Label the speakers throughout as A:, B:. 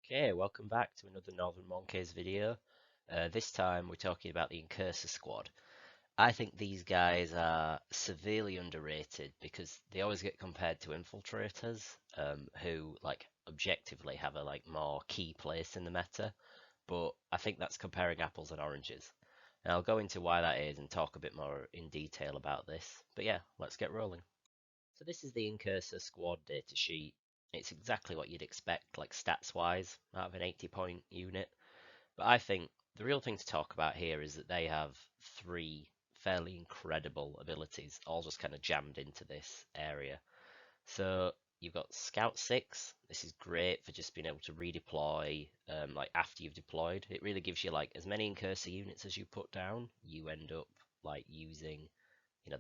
A: Okay, welcome back to another Northern Monkeys video. This time we're talking about the Incursor squad. I think these guys are severely underrated because they always get compared to infiltrators, who objectively have a more key place in the meta. But I think that's comparing apples and oranges. And I'll go into why that is and talk a bit more in detail about this. But yeah, let's get rolling. So this is the Incursor squad data sheet. It's exactly what you'd expect, like stats-wise, out of an 80-point unit. But I think the real thing to talk about here is that they have three fairly incredible abilities, all just kind of jammed into this area. So you've got Scout 6. This is great for just being able to redeploy, like after you've deployed. It really gives you like as many Incursor units as you put down. You end up like using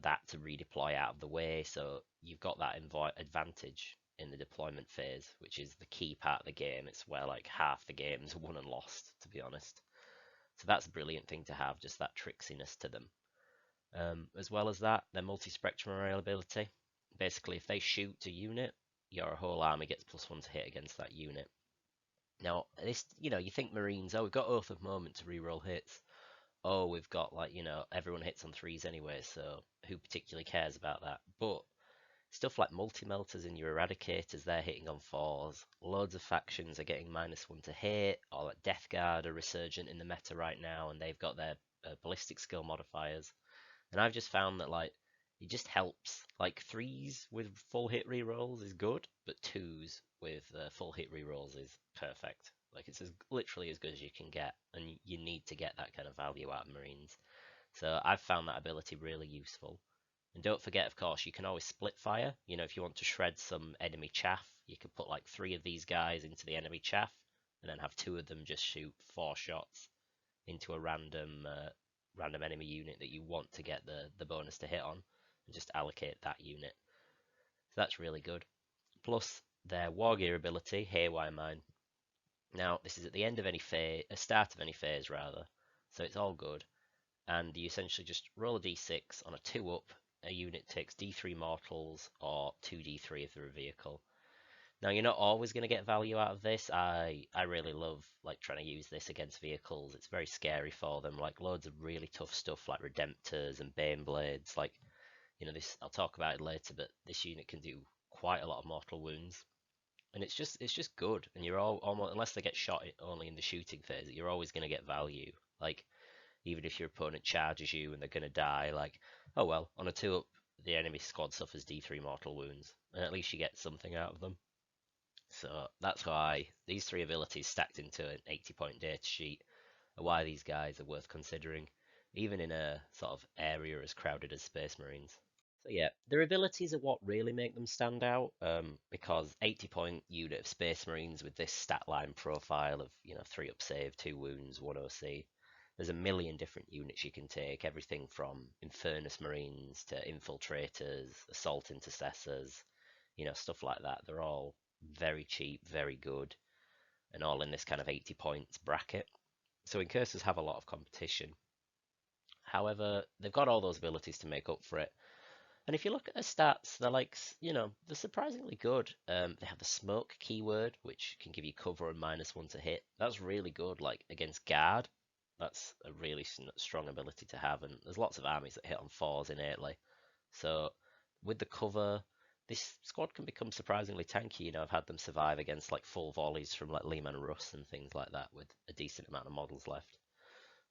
A: that to redeploy out of the way, so you've got that advantage in the deployment phase, which is the key part of the game. It's where like half the game's won and lost, to be honest. So that's a brilliant thing to have, just that tricksiness to them. As well as that, their multi-spectrum array ability. Basically, if they shoot a unit, your whole army gets +1 to hit against that unit. Now, this, you think Marines, oh, we've got Oath of Moment to reroll hits. Oh, we've got everyone hits on threes anyway, so who particularly cares about that? But stuff like multi-melters and your eradicators, they're hitting on fours. Loads of factions are getting -1 to hit, or like Death Guard are resurgent in the meta right now, and they've got their ballistic skill modifiers. And I've just found that it just helps. Like threes with full hit rerolls is good, but twos with full hit rerolls is perfect. Like it's literally as good as you can get, and you need to get that kind of value out of Marines. So I've found that ability really useful. And don't forget, of course, you can always split fire. If you want to shred some enemy chaff, you could put like 3 of these guys into the enemy chaff, and then have 2 of them just shoot 4 shots into a random enemy unit that you want to get the bonus to hit on, and just allocate that unit. So that's really good. Plus their war gear ability, Haywire Mine. Now this is at the end of any phase, start of any phase rather, so it's all good. And you essentially just roll a d6 on a 2-up. A unit takes d3 mortals or 2d3 if they're a vehicle. Now you're not always going to get value out of this. I really love like trying to use this against vehicles. It's very scary for them. Like loads of really tough stuff like Redemptors and Baneblades. Like this I'll talk about it later, but this unit can do quite a lot of mortal wounds. And it's just good. And you're all almost, unless they get shot only in the shooting phase, you're always going to get value. Like even if your opponent charges you and they're going to die, like, oh well, on a 2-up, the enemy squad suffers d3 mortal wounds, and at least you get something out of them. So that's why these 3 abilities stacked into an 80-point data sheet are why these guys are worth considering, even in a sort of area as crowded as Space Marines. So yeah, their abilities are what really make them stand out, because 80-point unit of Space Marines with this stat line profile of 3-up save, 2 wounds, 1 OC. There's a million different units you can take, everything from Infernus Marines to Infiltrators, Assault Intercessors, stuff like that. They're all very cheap, very good, and all in this kind of 80 points bracket. So Incursors have a lot of competition. However, they've got all those abilities to make up for it. And if you look at their stats, they're they're surprisingly good. They have the smoke keyword, which can give you cover and -1 to hit. That's really good, like against guard. That's a really strong ability to have, and there's lots of armies that hit on 4s innately. So with the cover, this squad can become surprisingly tanky. I've had them survive against like full volleys from like Lehman Russ and things like that with a decent amount of models left.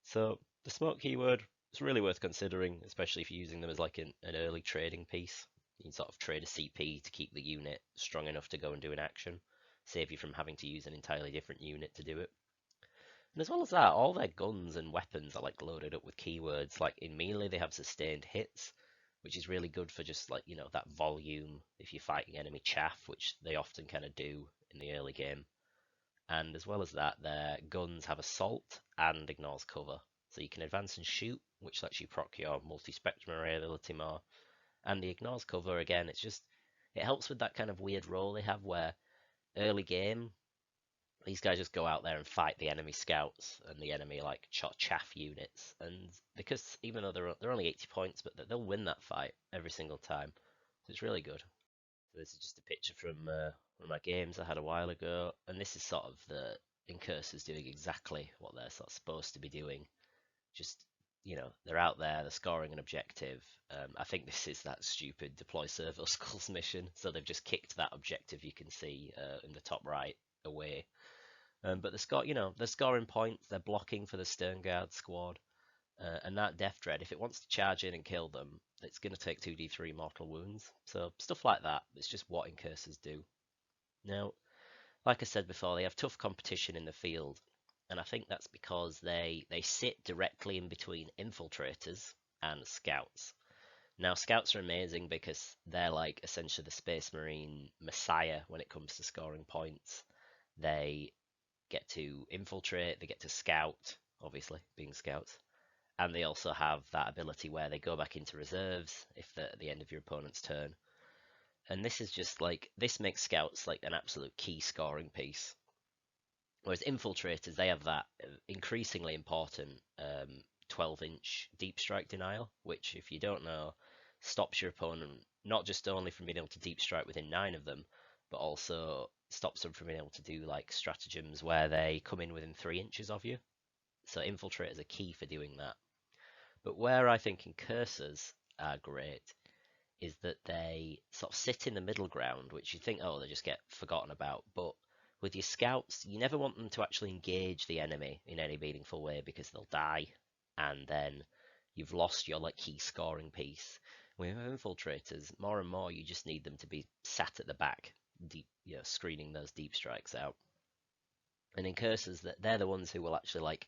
A: So the smoke keyword is really worth considering, especially if you're using them as like an early trading piece. You can sort of trade a CP to keep the unit strong enough to go and do an action, save you from having to use an entirely different unit to do it. And as well as that, all their guns and weapons are like loaded up with keywords. Like in melee, they have sustained hits, which is really good for just like, that volume if you're fighting enemy chaff, which they often kind of do in the early game. And as well as that, their guns have assault and ignores cover. So you can advance and shoot, which lets you proc your multi-spectrum array ability more. And the ignores cover, again, it helps with that kind of weird role they have where early game, these guys just go out there and fight the enemy scouts and the enemy like chaff units. And because even though they're only 80 points, but they'll win that fight every single time. So it's really good. This is just a picture from one of my games I had a while ago, and this is sort of the Incursors doing exactly what they're sort of supposed to be doing. Just, they're out there, they're scoring an objective. I think this is that stupid deploy servo skulls mission, so they've just kicked that objective you can see in the top right away. But they're scoring points, they're blocking for the Stern Guard squad. And that Death Dread, if it wants to charge in and kill them, it's going to take 2d3 mortal wounds. So stuff like that, it's just what Incursors do. Now, like I said before, they have tough competition in the field, and I think that's because they sit directly in between infiltrators and scouts. Now, scouts are amazing because they're like essentially the Space Marine messiah when it comes to scoring points. They get to infiltrate, they get to scout, obviously, being scouts, and they also have that ability where they go back into reserves if they're at the end of your opponent's turn. And this is just like, this makes scouts like an absolute key scoring piece. Whereas infiltrators, they have that increasingly important 12-inch deep strike denial, which, if you don't know, stops your opponent not just only from being able to deep strike within 9 of them, but also stops them from being able to do like stratagems where they come in within 3 inches of you. So infiltrators are key for doing that. But where I think Incursors are great is that they sort of sit in the middle ground, which you think, oh, they just get forgotten about. But with your scouts, you never want them to actually engage the enemy in any meaningful way because they'll die, and then you've lost your like key scoring piece. With infiltrators, more and more you just need them to be sat at the back, deep, screening those deep strikes out. And Incursors, that they're the ones who will actually like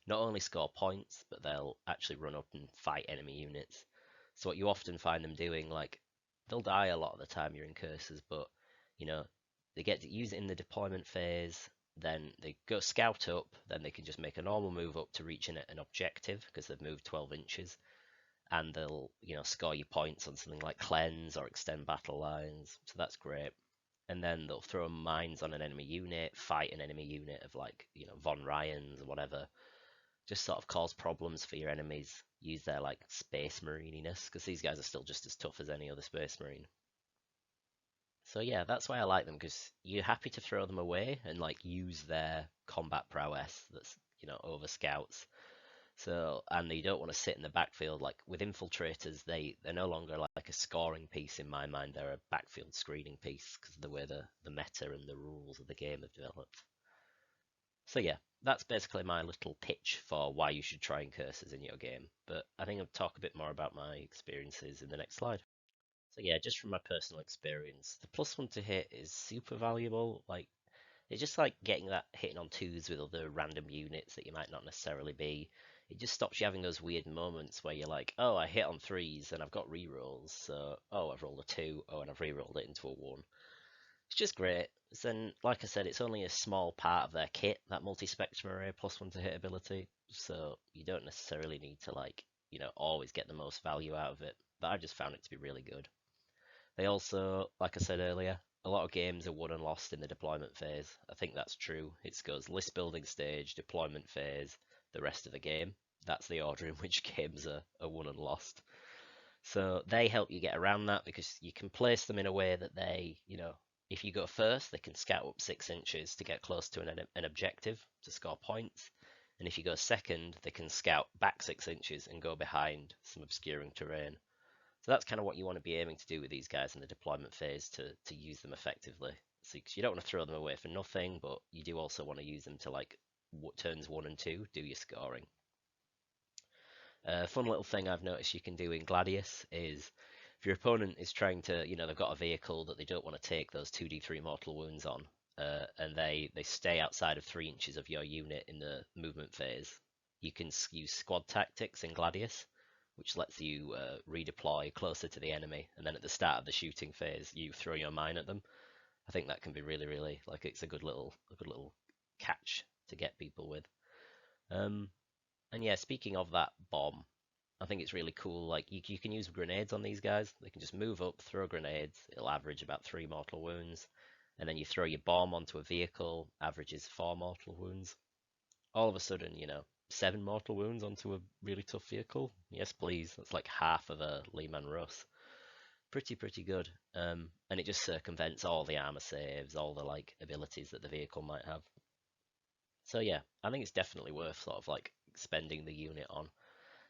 A: not only score points, but they'll actually run up and fight enemy units. So what you often find them doing, like, they'll die a lot of the time, your Incursors, but, they get to use it in the deployment phase, then they go scout up, then they can just make a normal move up to reach an objective, because they've moved 12 inches, and they'll, score you points on something like cleanse or extend battle lines, so that's great. And then they'll throw mines on an enemy unit, fight an enemy unit of like, Von Ryans or whatever, just sort of cause problems for your enemies, use their like space marininess, because these guys are still just as tough as any other space marine. So yeah, that's why I like them, because you're happy to throw them away and like use their combat prowess that's, over scouts. So, and you don't want to sit in the backfield. Like with infiltrators, they're no longer like a scoring piece in my mind, they're a backfield screening piece because of the way the meta and the rules of the game have developed. So yeah, that's basically my little pitch for why you should try Incursors in your game. But I think I'll talk a bit more about my experiences in the next slide. So yeah, just from my personal experience, the +1 to hit is super valuable. Like, it's just like getting that hitting on 2s with other random units that you might not necessarily be. It just stops you having those weird moments where you're like, oh, I hit on 3s and I've got rerolls. So, oh, I've rolled a 2, oh, and I've rerolled it into a 1. It's just great. Then, like I said, it's only a small part of their kit, that multi-spectrum array +1 to hit ability, so you don't necessarily need to like, always get the most value out of it, but I just found it to be really good. They also, like I said earlier, a lot of games are won and lost in the deployment phase. I think that's true. It goes list building stage, deployment phase, the rest of the game. That's the order in which games are won and lost. So they help you get around that because you can place them in a way that they, if you go first, they can scout up 6 inches to get close to an objective to score points. And if you go second, they can scout back 6 inches and go behind some obscuring terrain. So that's kind of what you want to be aiming to do with these guys in the deployment phase to use them effectively. So you don't want to throw them away for nothing, but you do also want to use them to like turns 1 and 2, do your scoring. Fun little thing I've noticed you can do in Gladius is if your opponent is trying to, they've got a vehicle that they don't want to take those 2d3 mortal wounds on, and they stay outside of 3 inches of your unit in the movement phase, you can use squad tactics in Gladius, which lets you redeploy closer to the enemy, and then at the start of the shooting phase, you throw your mine at them. I think that can be really, really, like, it's a good little catch to get people with. And yeah, speaking of that bomb, I think it's really cool. Like you can use grenades on these guys. They can just move up, throw grenades. It'll average about 3 mortal wounds, and then you throw your bomb onto a vehicle, averages 4 mortal wounds. All of a sudden, 7 mortal wounds onto a really tough vehicle. Yes, please. That's like half of a Lehman Russ. pretty good. And it just circumvents all the armor saves, all the like abilities that the vehicle might have. So yeah, I think it's definitely worth sort of like spending the unit on,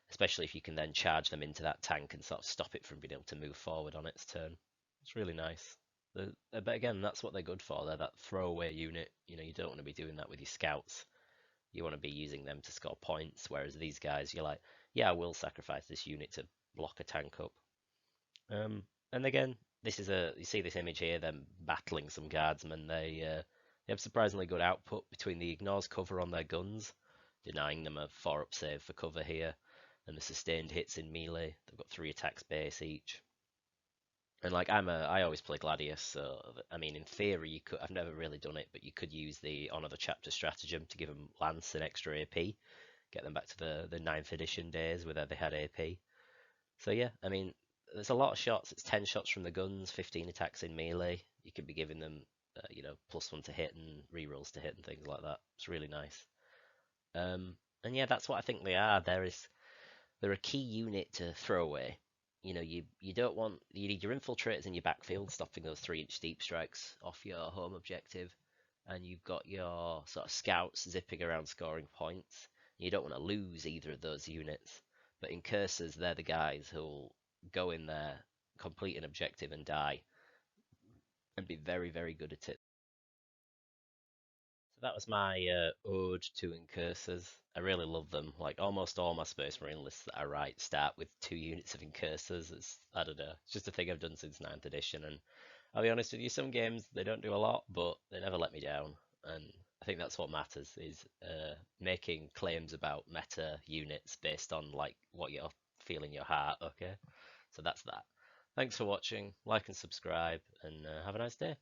A: especially if you can then charge them into that tank and sort of stop it from being able to move forward on its turn. It's really nice. But again, that's what they're good for. They're that throwaway unit. You know, you don't want to be doing that with your scouts. You want to be using them to score points, whereas these guys, you're like, yeah, I will sacrifice this unit to block a tank up. And again, this is you see this image here, them battling some guardsmen. They have surprisingly good output between the ignores cover on their guns, denying them a 4-up save for cover here, and the sustained hits in melee. They've got 3 attacks base each. And like I always play Gladius, so I mean, in theory, you could. I've never really done it, but you could use the Honor the Chapter stratagem to give them Lance and extra AP, get them back to the 9th edition days where they had AP. So yeah, I mean, there's a lot of shots. It's 10 shots from the guns, 15 attacks in melee. You could be giving them, +1 to hit and rerolls to hit and things like that. It's really nice. And yeah, that's what I think they are. They're a key unit to throw away. You know, you need your infiltrators in your backfield, stopping those 3-inch deep strikes off your home objective, and you've got your sort of scouts zipping around scoring points. You don't want to lose either of those units. But Incursors, they're the guys who'll go in there, complete an objective and die, and be very, very good at it. So that was my ode to Incursors. I really love them. Like almost all my Space Marine lists that I write start with 2 units of Incursors. I don't know. It's just a thing I've done since 9th edition, and I'll be honest with you, some games they don't do a lot, but they never let me down. And I think that's what matters is making claims about meta units based on like what you're feeling in your heart. Okay, so that's that. Thanks for watching. Like and subscribe, and have a nice day.